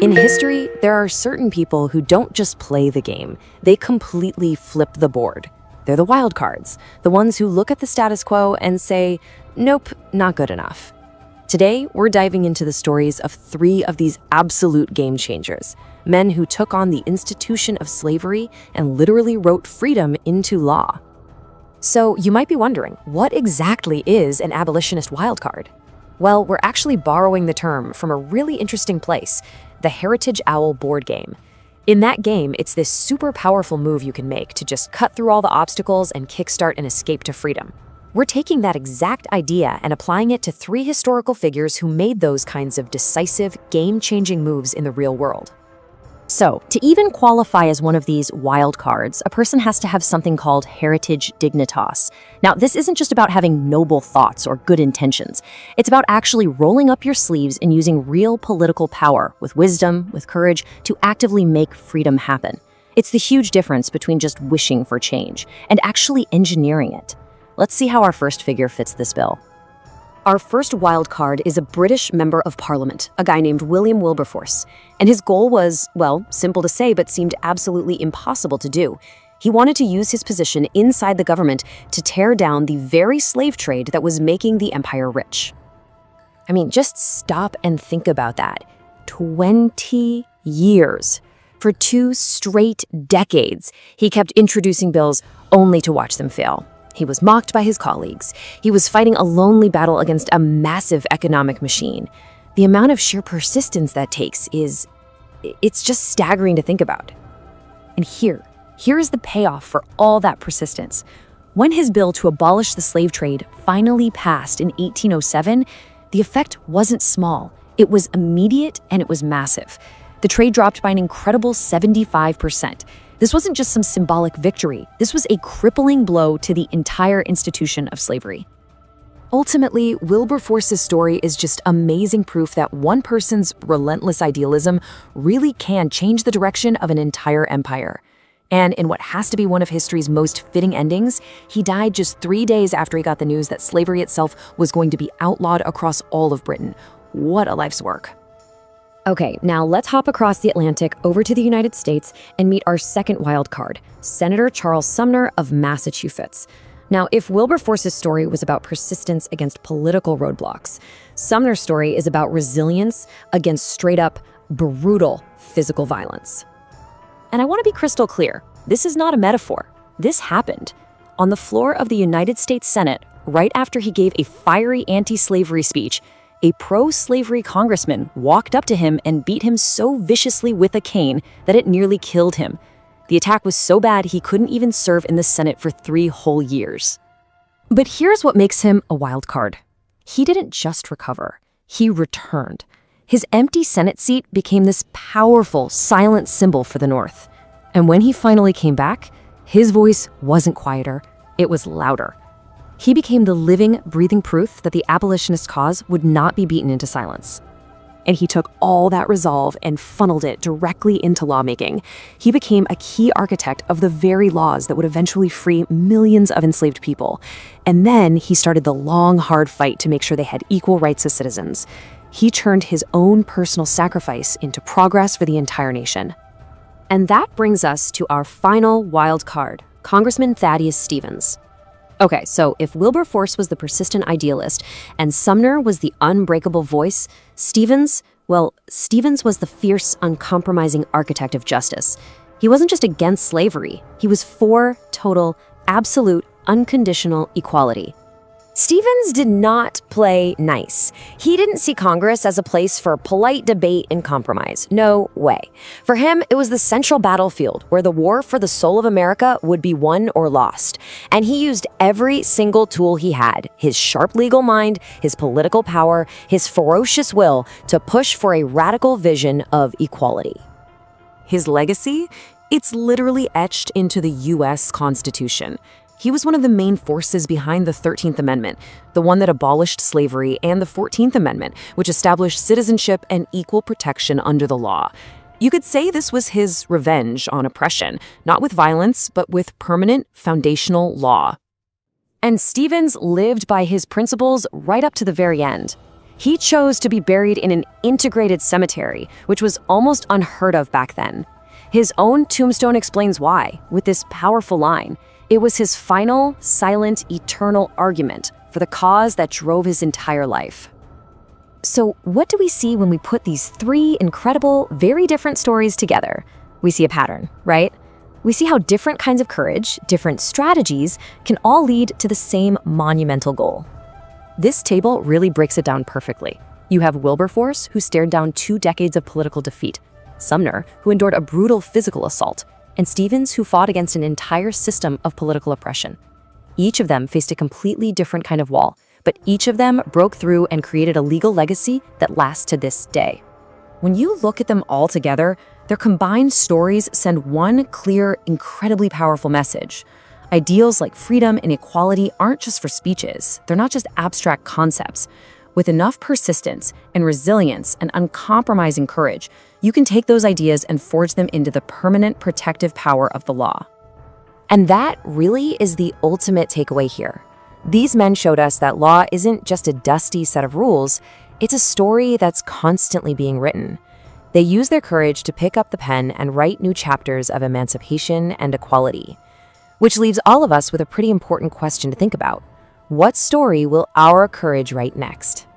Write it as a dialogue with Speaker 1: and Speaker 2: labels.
Speaker 1: In history, there are certain people who don't just play the game, they completely flip the board. They're the wild cards, the ones who look at the status quo and say, nope, not good enough. Today, we're diving into the stories of 3 of these absolute game changers, men who took on the institution of slavery and literally wrote freedom into law. So you might be wondering, what exactly is an abolitionist wildcard? Well, we're actually borrowing the term from a really interesting place, the Heritage Owl board game. In that game, it's this super powerful move you can make to just cut through all the obstacles and kickstart an escape to freedom. We're taking that exact idea and applying it to 3 historical figures who made those kinds of decisive, game-changing moves in the real world. So, to even qualify as one of these wild cards, a person has to have something called heritage dignitas. Now, this isn't just about having noble thoughts or good intentions. It's about actually rolling up your sleeves and using real political power, with wisdom, with courage, to actively make freedom happen. It's the huge difference between just wishing for change and actually engineering it. Let's see how our first figure fits this bill. Our first wild card is a British member of Parliament, a guy named William Wilberforce. And his goal was, well, simple to say, but seemed absolutely impossible to do. He wanted to use his position inside the government to tear down the very slave trade that was making the empire rich. I mean, just stop and think about that. 20 years. For 2 straight decades, he kept introducing bills only to watch them fail. He was mocked by his colleagues. He was fighting a lonely battle against a massive economic machine. The amount of sheer persistence that takes it's just staggering to think about. And here is the payoff for all that persistence. When his bill to abolish the slave trade finally passed in 1807, the effect wasn't small. It was immediate and it was massive. The trade dropped by an incredible 75%. This wasn't just some symbolic victory. This was a crippling blow to the entire institution of slavery. Ultimately, Wilberforce's story is just amazing proof that one person's relentless idealism really can change the direction of an entire empire. And in what has to be one of history's most fitting endings, he died just 3 days after he got the news that slavery itself was going to be outlawed across all of Britain. What a life's work. Okay, now let's hop across the Atlantic over to the United States and meet our second wild card, Senator Charles Sumner of Massachusetts. Now, if Wilberforce's story was about persistence against political roadblocks, Sumner's story is about resilience against straight-up, brutal physical violence. And I want to be crystal clear, this is not a metaphor. This happened. On the floor of the United States Senate, right after he gave a fiery anti-slavery speech, a pro-slavery congressman walked up to him and beat him so viciously with a cane that it nearly killed him. The attack was so bad he couldn't even serve in the Senate for 3 whole years. But here's what makes him a wild card. He didn't just recover, he returned. His empty Senate seat became this powerful, silent symbol for the North. And when he finally came back, his voice wasn't quieter, it was louder. He became the living, breathing proof that the abolitionist cause would not be beaten into silence. And he took all that resolve and funneled it directly into lawmaking. He became a key architect of the very laws that would eventually free millions of enslaved people. And then he started the long, hard fight to make sure they had equal rights as citizens. He turned his own personal sacrifice into progress for the entire nation. And that brings us to our final wild card, Congressman Thaddeus Stevens. Okay, so if Wilberforce was the persistent idealist and Sumner was the unbreakable voice, Stevens was the fierce, uncompromising architect of justice. He wasn't just against slavery, he was for total, absolute, unconditional equality. Stevens did not play nice. He didn't see Congress as a place for polite debate and compromise. No way. For him, it was the central battlefield where the war for the soul of America would be won or lost. And he used every single tool he had, his sharp legal mind, his political power, his ferocious will, to push for a radical vision of equality. His legacy? It's literally etched into the U.S. Constitution. He was one of the main forces behind the 13th Amendment, the one that abolished slavery, and the 14th Amendment, which established citizenship and equal protection under the law. You could say this was his revenge on oppression, not with violence, but with permanent foundational law. And Stevens lived by his principles right up to the very end. He chose to be buried in an integrated cemetery, which was almost unheard of back then. His own tombstone explains why, with this powerful line. It was his final, silent, eternal argument for the cause that drove his entire life. So what do we see when we put these three incredible, very different stories together? We see a pattern, right? We see how different kinds of courage, different strategies, can all lead to the same monumental goal. This table really breaks it down perfectly. You have Wilberforce, who stared down 2 decades of political defeat, Sumner, who endured a brutal physical assault, and Stevens, who fought against an entire system of political oppression. Each of them faced a completely different kind of wall, but each of them broke through and created a legal legacy that lasts to this day. When you look at them all together, their combined stories send one clear, incredibly powerful message. Ideals like freedom and equality aren't just for speeches. They're not just abstract concepts. With enough persistence and resilience and uncompromising courage, you can take those ideas and forge them into the permanent protective power of the law. And that really is the ultimate takeaway here. These men showed us that law isn't just a dusty set of rules, it's a story that's constantly being written. They use their courage to pick up the pen and write new chapters of emancipation and equality. Which leaves all of us with a pretty important question to think about. What story will our courage write next?